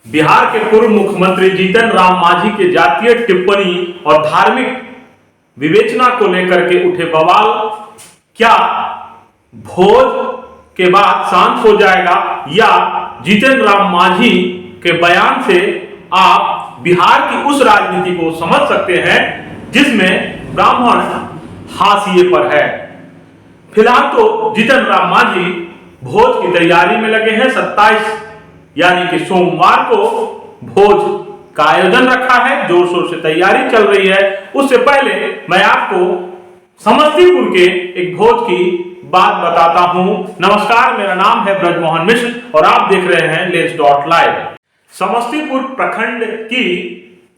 बिहार के पूर्व मुख्यमंत्री जीतन राम मांझी के जातीय टिप्पणी और धार्मिक विवेचना को लेकर के उठे बवाल क्या भोज के बाद शांत हो जाएगा, या जीतन राम मांझी के बयान से आप बिहार की उस राजनीति को समझ सकते हैं जिसमें ब्राह्मण हाशिए पर है। फिलहाल तो जीतन राम मांझी भोज की तैयारी में लगे हैं। 27 यानी कि सोमवार को भोज का आयोजन रखा है, जोर शोर से तैयारी चल रही है। उससे पहले मैं आपको समस्तीपुर के एक भोज की बात बताता हूं। नमस्कार, मेरा नाम है ब्रजमोहन मिश्र और आप देख रहे हैं लेंस.लाइव। समस्तीपुर प्रखंड की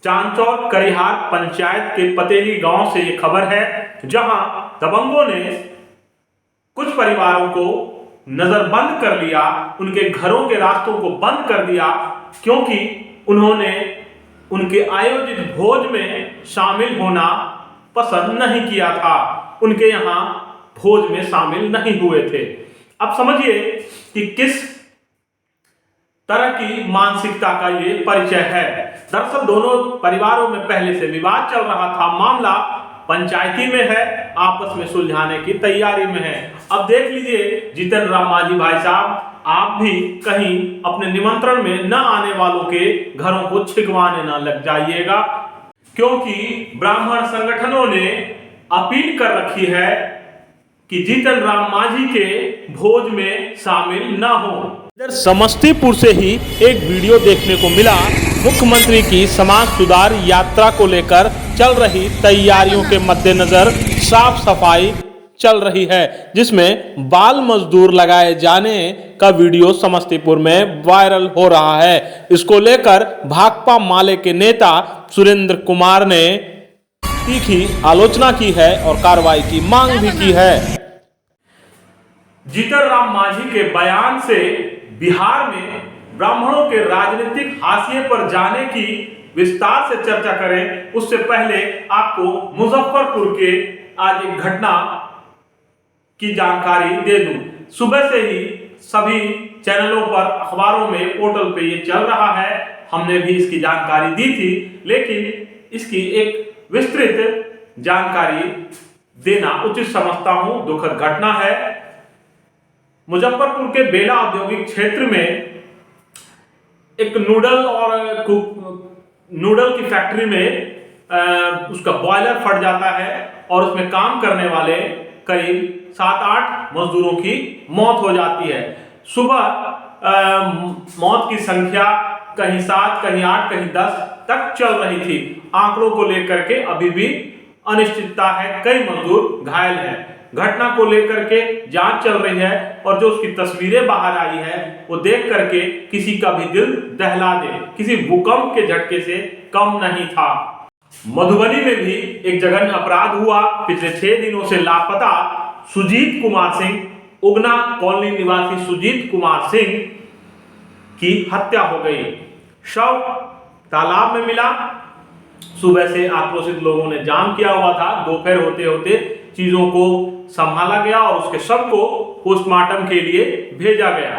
चांचौर करिहार पंचायत के पतेली गांव से ये खबर है, जहां दबंगों ने कुछ परिवारों को नजरबंद कर लिया, उनके घरों के रास्तों को बंद कर दिया, क्योंकि उन्होंने उनके आयोजित भोज में शामिल होना पसंद नहीं किया था, उनके यहां भोज में शामिल नहीं हुए थे। अब समझिए कि किस तरह की मानसिकता का ये परिचय है। दरअसल दोनों परिवारों में पहले से विवाद चल रहा था, मामला पंचायती में है, आपस में सुलझाने की तैयारी में है। अब देख लीजिए जीतन राम मांझी भाई साहब, आप भी कहीं अपने निमंत्रण में न आने वालों के घरों को छिगवाने न लग जाइएगा, क्योंकि ब्राह्मण संगठनों ने अपील कर रखी है कि जीतन राम मांझी के भोज में शामिल न हो। इधर समस्तीपुर से ही एक वीडियो देखने को मिला, मुख्यमंत्री की समाज सुधार यात्रा को लेकर चल रही तैयारियों के मद्देनजर साफ सफाई चल रही है, जिसमें बाल मजदूर लगाए जाने का वीडियो समस्तीपुर में वायरल हो रहा है। इसको लेकर भाकपा माले के नेता सुरेंद्र कुमार ने तीखी आलोचना की है और कार्रवाई की मांग भी की है। जीतन राम मांझी के बयान से बिहार में ब्राह्मणों के राजनीतिक हाशिए पर जाने की विस्तार से चर्चा करें, उससे पहले आपको मुजफ्फरपुर के आज एक घटना की जानकारी दे दूं। सुबह से ही सभी चैनलों पर, अखबारों में, पोर्टल पे ये चल रहा है, हमने भी इसकी जानकारी दी थी, लेकिन इसकी एक विस्तृत जानकारी देना उचित समझता हूं। दुखद घटना है। मुजफ्फरपुर के बेला औद्योगिक क्षेत्र में एक नूडल की फैक्ट्री में उसका बॉयलर फट जाता है और उसमें काम करने वाले करीब 7-8 मजदूरों की मौत हो जाती है। सुबह मौत की संख्या कहीं 7, कहीं 8, कहीं 10 तक चल रही थी। आंकड़ों को लेकर के अभी भी अनिश्चितता है, कई मजदूर घायल हैं। घटना को लेकर के जांच चल रही है और जो उसकी तस्वीरें बाहर आई है वो देख करके किसी का भी दिल दहला दे, किसी भूकंप के झटके से कम नहीं था। मधुबनी में भी एक जघन्य अपराध हुआ। पिछले 6 दिनों से लापता सुजीत कुमार सिंह, उगना कॉलोनी निवासी सुजीत कुमार सिंह की हत्या हो गई। शव तालाब में मिला। सुबह से आक्रोशित लोगों ने जाम किया हुआ था। दोपहर होते होते चीजों को संभाला गया और उसके शव को पोस्टमार्टम के लिए भेजा गया।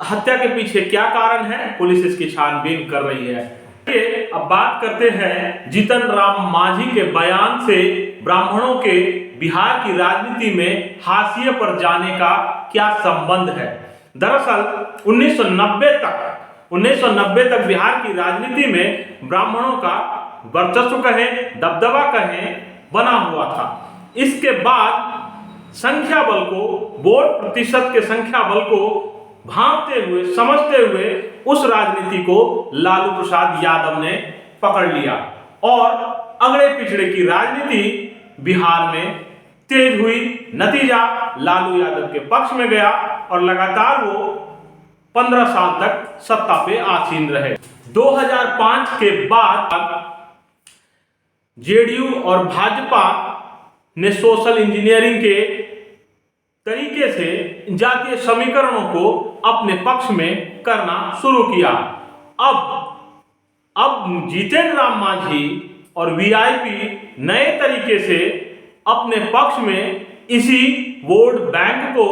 हत्या के पीछे क्या कारण है, पुलिस इसकी छानबीन कर रही है। अब बात करते हैं जीतन राम मांझी के बयान से ब्राह्मणों के बिहार की राजनीति में हाशिए पर जाने का क्या संबंध है। दरअसल 1990 तक बिहार की राजनीति में ब्राह्मणों का वर्चस्व कहें, दबदबा कहें, बना हुआ था। इसके बाद संख्या बल को, वोट प्रतिशत के संख्या बल को भांपते हुए, समझते हुए उस राजनीति को लालू प्रसाद यादव ने पकड़ लिया और अगड़े पिछड़े की राजनीति बिहार में तेज हुई। नतीजा लालू यादव के पक्ष में गया और लगातार वो 15 साल तक सत्ता पे आसीन रहे। 2005 के बाद जेडीयू और भाजपा ने सोशल इंजीनियरिंग के तरीके से जातीय समीकरणों को अपने पक्ष में करना शुरू किया। अब जीतन राम मांझी और वीआईपी नए तरीके से अपने पक्ष में इसी वोट बैंक को,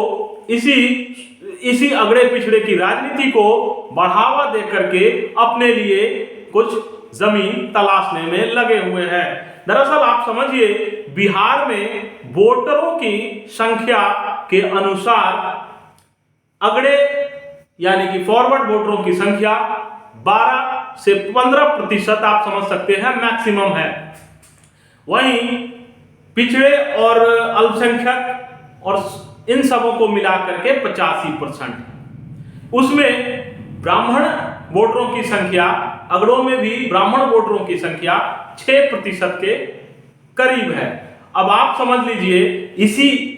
इसी अगड़े पिछड़े की राजनीति को बढ़ावा दे करके अपने लिए कुछ जमीन तलाशने में लगे हुए हैं। दरअसल आप समझिए, बिहार में वोटरों की संख्या के अनुसार अगड़े यानी कि फॉरवर्ड वोटरों की संख्या 12 से 15% आप समझ सकते हैं मैक्सिमम है। वहीं पिछड़े और अल्पसंख्यक और इन सबों को मिलाकर के 85%। उसमें ब्राह्मण वोटरों की संख्या, अगड़ों में भी ब्राह्मण वोटरों की संख्या 6% के करीब है। अब आप समझ लीजिए,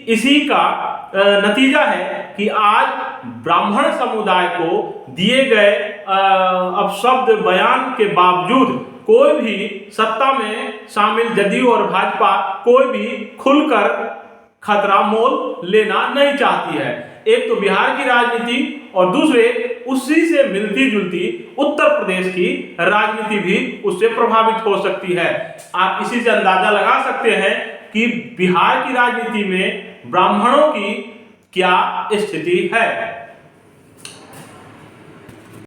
इसी का नतीजा है कि आज ब्राह्मण समुदाय को दिए गए अपशब्द बयान के बावजूद कोई भी सत्ता में शामिल जदयू और भाजपा कोई भी खुलकर खतरा मोल लेना नहीं चाहती है। एक तो बिहार की राजनीति और दूसरे उसी से मिलती जुलती उत्तर प्रदेश की राजनीति भी उससे प्रभावित हो सकती है। आप इसी से अंदाजा लगा सकते हैं कि बिहार की राजनीति में ब्राह्मणों की क्या स्थिति है।